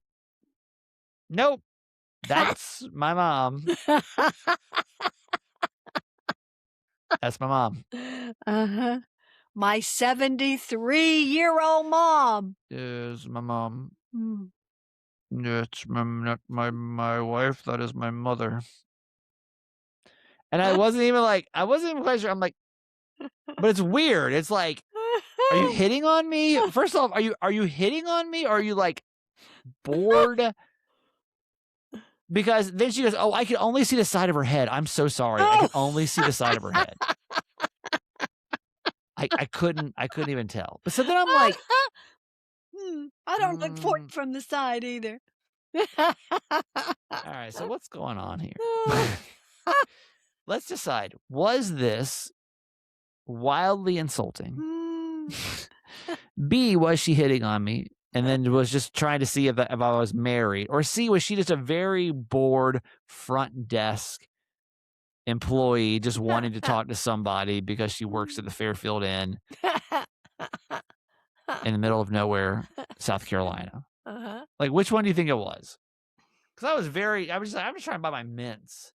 "Nope, that's my mom. That's my mom. Uh-huh. My 73-year-old mom. Is my mom. Mm. It's not my wife. That is my mother." And I wasn't even quite sure. I'm like, but it's weird. It's like, are you hitting on me? First off, are you hitting on me? Or are you like bored? Because then she goes, "Oh, I can only see the side of her head. I'm so sorry. I can only see the side of her head." I couldn't even tell. But so then I'm like, I don't look for mm, it from the side either. all right, so what's going on here? Let's decide. Was this wildly insulting? Mm. B, was she hitting on me? And then was just trying to see if I was married? Or C, was she just a very bored front desk employee just wanting to talk to somebody because she works at the Fairfield Inn in the middle of nowhere, South Carolina. Uh-huh. Like, which one do you think it was? Because I was like, I'm just trying to buy my mints.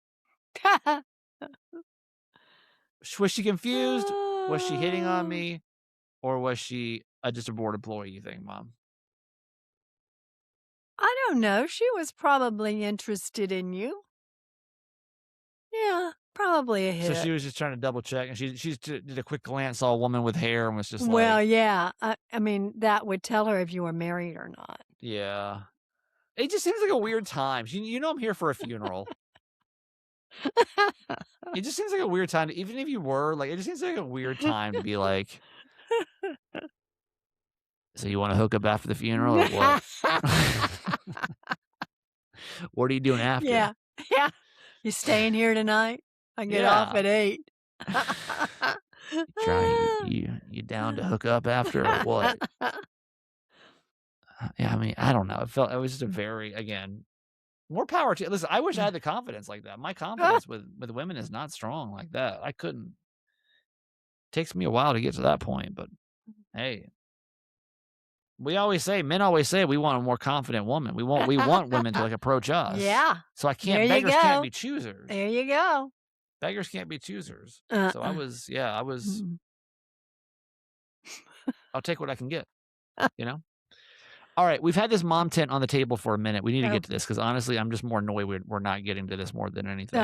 Was she confused? Was she hitting on me? Or was she just a bored employee, you think, Mom? I don't know. She was probably interested in you. Yeah, probably a So hit. she was just trying to double check, and she just did a quick glance, saw a woman with hair, and was just Well, like, yeah. I mean, that would tell her if you were married or not. yeah. It just seems like a weird time. You know I'm here for a funeral. It just seems like a weird time, even if you were, like, it just seems like a weird time to be like, "So you wanna hook up after the funeral or what?" What are you doing after? Yeah. Yeah. You staying here tonight? I get off Yeah. at 8. You down to hook up after or what? Yeah, I mean, I don't know. It was just a very, again, more power to listen, I wish I had the confidence like that. My confidence with women is not strong like that. I couldn't. Takes me a while to get to that point, but hey, men always say we want a more confident woman. We want women to like approach us. Yeah. So There you beggars can't go. be choosers. There you go. Beggars can't be choosers. So I Uh-uh. was Mm. I'll take what I can get, you know? All right, we've had this mom tent on the table for a minute. We need to Oh. get to this because honestly, I'm just more annoyed we're not getting to this more than anything.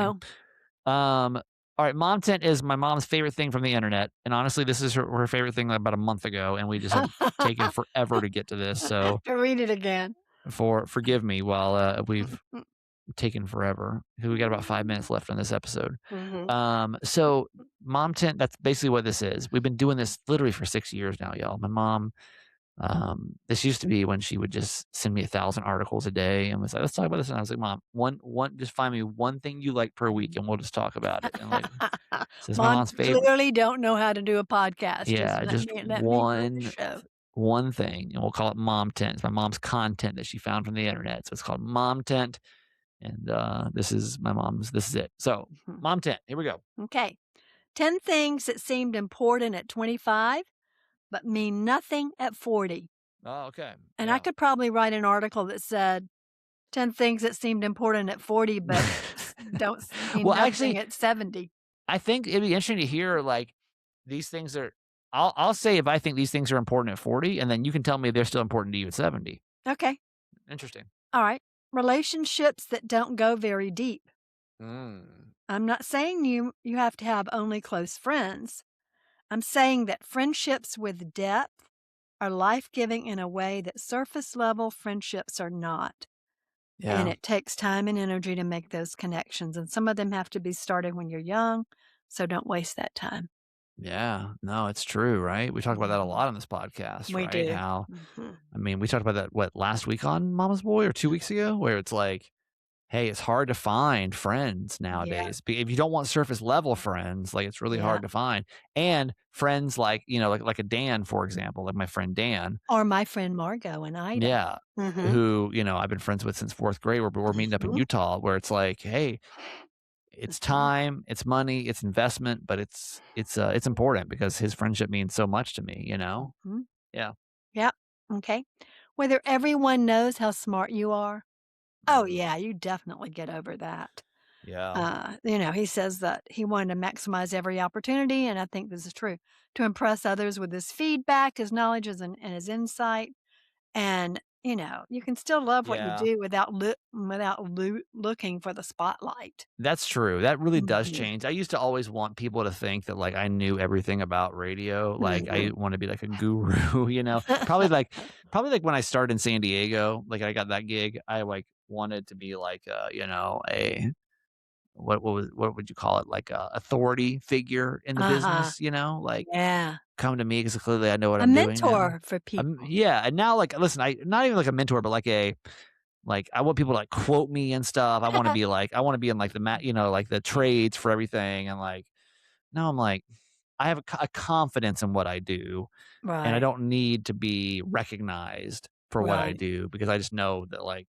Oh. All right, mom tent is my mom's favorite thing from the internet, and honestly, this is her favorite thing about a month ago, and we just have taken forever to get to this. So To read it again. forgive me while we've taken forever. We got about 5 minutes left on this episode. So mom tent, that's basically what this is. We've been doing this literally for 6 years now, y'all. My mom. This used to be when she would just send me 1,000 articles a day and was like, "Let's talk about this." And I was like, "Mom, just find me one thing you like per week, and we'll just talk about it." And like, this is my Mom, mom's you favorite. clearly don't know how to do a podcast. Yeah, just let me run the show. one thing, and we'll call it mom tent. It's my mom's content that she found from the internet, so it's called mom tent. And this is my mom's. This is it. So mom tent. Here we go. Okay. 10 things that seemed important at 25, but mean nothing at 40. Oh, okay. And I could probably write an article that said 10 things that seemed important at 40, but don't mean Well, nothing actually, at 70. I think it'd be interesting to hear like these things are. I'll say if I think these things are important at 40, and then you can tell me if they're still important to you at 70. Okay. Interesting. All right. Relationships that don't go very deep. Mm. I'm not saying you have to have only close friends. I'm saying that friendships with depth are life-giving in a way that surface-level friendships are not. Yeah. And it takes time and energy to make those connections. And some of them have to be started when you're young. So don't waste that time. Yeah. No, it's true, right? We talk about that a lot on this podcast, We right? do. How, Mhm. I mean, we talked about that, what, last week on Mama's Boy or 2 weeks ago, where it's like, hey, it's hard to find friends nowadays. If you don't want surface level friends, like it's really hard to find. And friends like, like a Dan, for example, like my friend Dan. Or my friend Margot and Ida. Yeah. Mhm. Who, I've been friends with since 4th grade. We're meeting up in Utah, where it's like, hey, it's time, it's money, it's investment, but it's important because his friendship means so much to me, Mhm. Yeah. Yep. Okay. Whether everyone knows how smart you are. Oh, yeah, you definitely get over that. Yeah. He says that he wanted to maximize every opportunity, and I think this is true, to impress others with his feedback, his knowledge, and his insight. And, you can still love what you Yeah. do without looking for the spotlight. That's true. That really does Mhm. change. I used to always want people to think that like I knew everything about radio. Like I want to be like a guru, Probably like when I started in San Diego, like I got that gig, I like wanted to be like a what would you call it? Like a authority figure in the business, like Yeah. come to me because clearly I know what A I'm doing now. mentor for people. Yeah, and now like listen, I not even like a mentor, but like I want people to like quote me and stuff. I want to be in like like the trades for everything, and like now I'm like I have a confidence in what I do, and I Right. don't need to be recognized for what I Right. do because I just know that like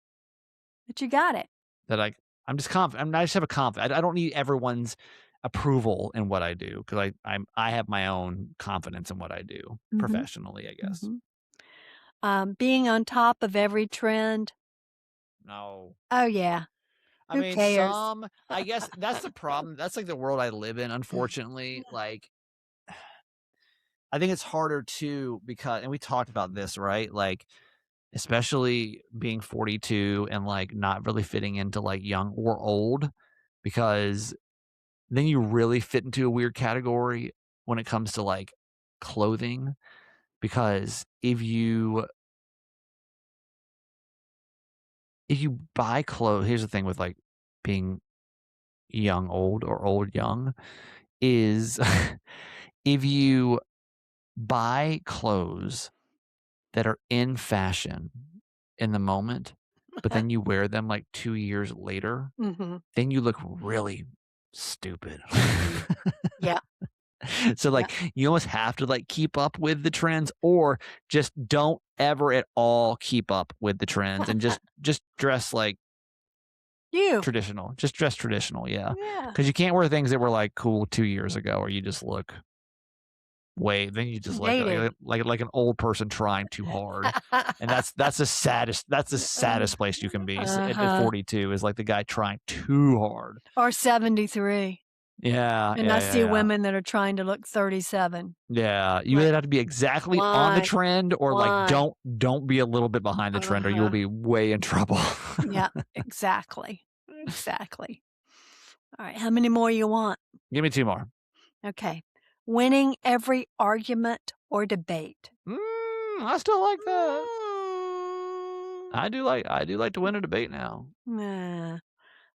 But you got it. that I'm just confident. I just have a confidence. I don't need everyone's approval in what I do because I have my own confidence in what I do Mhm, professionally, I guess. mhm. Being on top of every trend. No. Oh, yeah. I Who mean, cares? I guess that's the problem. That's like the world I live in, unfortunately. Like, I think it's harder too because, and we talked about this, right? Like, especially being 42 and like not really fitting into like young or old, because then you really fit into a weird category when it comes to like clothing. Because if you buy clothes, here's the thing with like being young old or old young is if you buy clothes that are in fashion in the moment, but then you wear them like 2 years later, Mhm. then you look really stupid. Yeah, So, yeah. like, you almost have to, like, keep up with the trends or just don't ever at all keep up with the trends and just dress, like, You. traditional. Just dress traditional, yeah, Yeah. because you can't wear things that were, like, cool 2 years ago or you just look then you just Dated. like an old person trying too hard, and that's the saddest place you can be at Uh-huh. 42 is, like, the guy trying too hard. Or 73. Yeah, And I yeah, yeah, see yeah. women that are trying to look 37. Yeah, you Like, either have to be exactly on the why? trend or, like, Why? don't be a little bit behind the trend or you will Uh-huh. be way in trouble. Yeah, exactly. Exactly. All right, how many more you want? Give me 2 more. Okay. Winning every argument or debate. I still like that. Mm. I do like to win a debate now. Nah.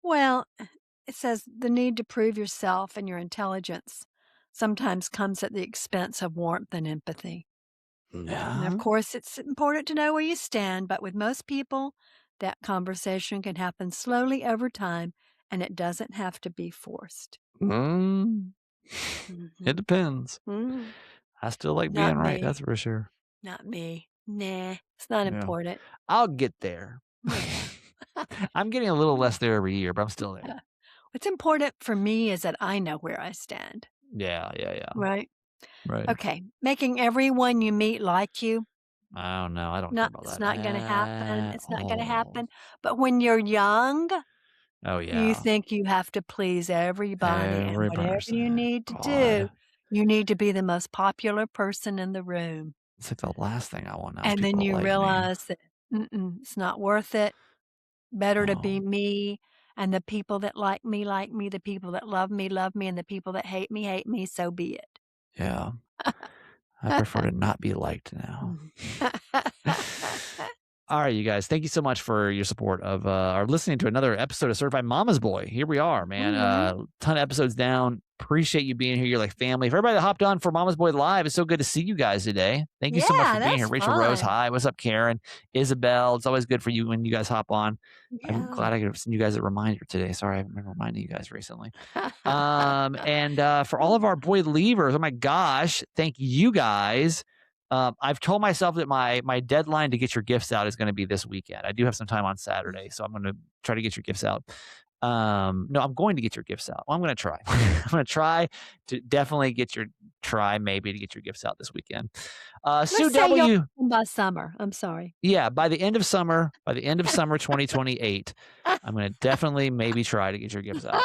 Well, it says the need to prove yourself and your intelligence sometimes comes at the expense of warmth and empathy. And of Yeah. course, it's important to know where you stand, but with most people, that conversation can happen slowly over time and it doesn't have to be forced. Mm. It Mhm. depends. Mm. I still like being Not right, me. that's for sure. Not me. Nah, it's not Yeah. important. I'll get there. Yeah. I'm getting a little less there every year, but I'm still there. What's important for me is that I know where I stand, Yeah, yeah, yeah. right? Right. Okay. Making everyone you meet like you. I don't know, I don't care Not about it's that not gonna happen, at it's not gonna all. happen, but when you're young, Oh, you yeah. think you have to please everybody, and Every whatever you person. need to do, God. you need to be the most popular person in the room, It's like the last thing I want now is and then people to you like me. realize that, it's not worth it, better to be Oh, me, and the people that like me, the people that love me, and the people that hate me, so be it. yeah. I prefer to not be liked now. Mhm. All right, you guys. Thank you so much for your support of or listening to another episode of Certified Mama's Boy. Here we are, man. Mhm. Ton of episodes down. Appreciate you being here. You're like family. For everybody that hopped on for Mama's Boy Live, it's so good to see you guys today. Thank you so much Yeah, for being here. that's Rachel Rose, fun. hi. What's up, Karen? Isabel. It's always good for you when you guys hop on. I'm Yeah. glad I could send you guys a reminder today. Sorry, I haven't been reminding you guys recently. And for all of our boy leavers, oh my gosh, thank you guys. I've told myself that my deadline to get your gifts out is going to be this weekend. I do have some time on Saturday, so I'm going to try to get your gifts out. No, I'm going to get your gifts out. Well, I'm going to try. I'm going to try to definitely maybe to get your gifts out this weekend. Sue Let's say you'll W. by summer. I'm sorry. Yeah, by the end of summer 2028, I'm gonna definitely maybe try to get your gifts out.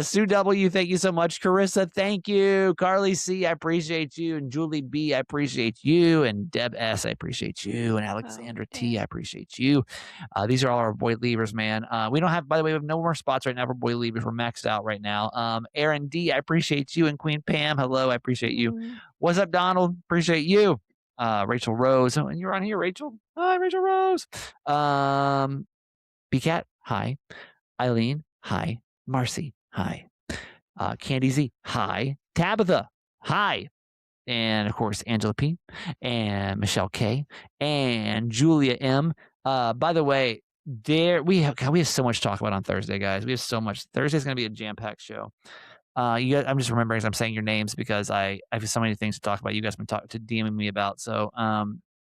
Sue W, thank you so much. Carissa, thank you. Carly C, I appreciate you. And Julie B, I appreciate you. And Deb S, I appreciate you. And Oh, Alexandra T, yeah. I appreciate you. These are all our boy leavers, man. We don't have, by the way, we have no more spots right now for boy leavers. We're maxed out right now. Aaron D, I appreciate you. And Queen Pam, hello, I appreciate you. Mm. What's up, Donald? Appreciate you. Rachel Rose. Oh, and you're on here, Rachel. Hi, Rachel Rose. BCat, hi. Eileen, hi. Marcy, hi. Candy Z, hi. Tabitha, hi. And of course, Angela P. and Michelle K. and Julia M. By the way, we have so much to talk about on Thursday, guys. We have so much. Thursday's going to be a jam-packed show. You guys, I'm just remembering as I'm saying your names because I have so many things to talk about. You guys have been DMing me about. So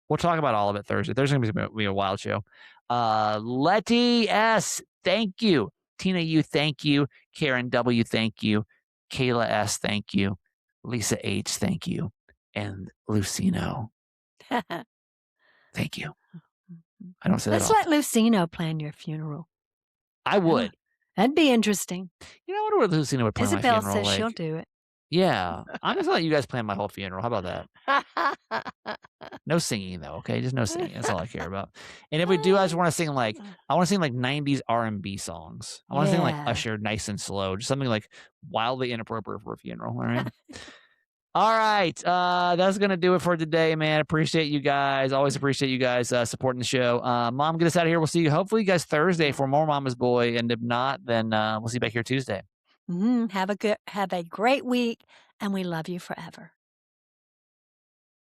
we'll talk about all of it Thursday. Thursday's going to be a wild show. Letty S, thank you. Tina U, thank you. Karen W, thank you. Kayla S, thank you. Lisa H, thank you. And Lucino, thank you. I don't say that Let's often. let Lucino plan your funeral. I would. That'd be interesting. You know, I wonder what Lucino would plan my Isabel funeral says she'll like. do it. Yeah. I'm just gonna let you guys plan my whole funeral. How about that? No singing though, okay? Just no singing. That's all I care about. And if we do, I just want to sing like 90s R&B songs. I want to sing like Yeah. Usher, nice and slow, just something like wildly inappropriate for a funeral. All right. All right. That's gonna do it for today, man. Appreciate you guys. Always appreciate you guys supporting the show. Mom, get us out of here. We'll see you hopefully you guys Thursday for more Mama's Boy. And if not, then we'll see you back here Tuesday. Have a great week, and we love you forever.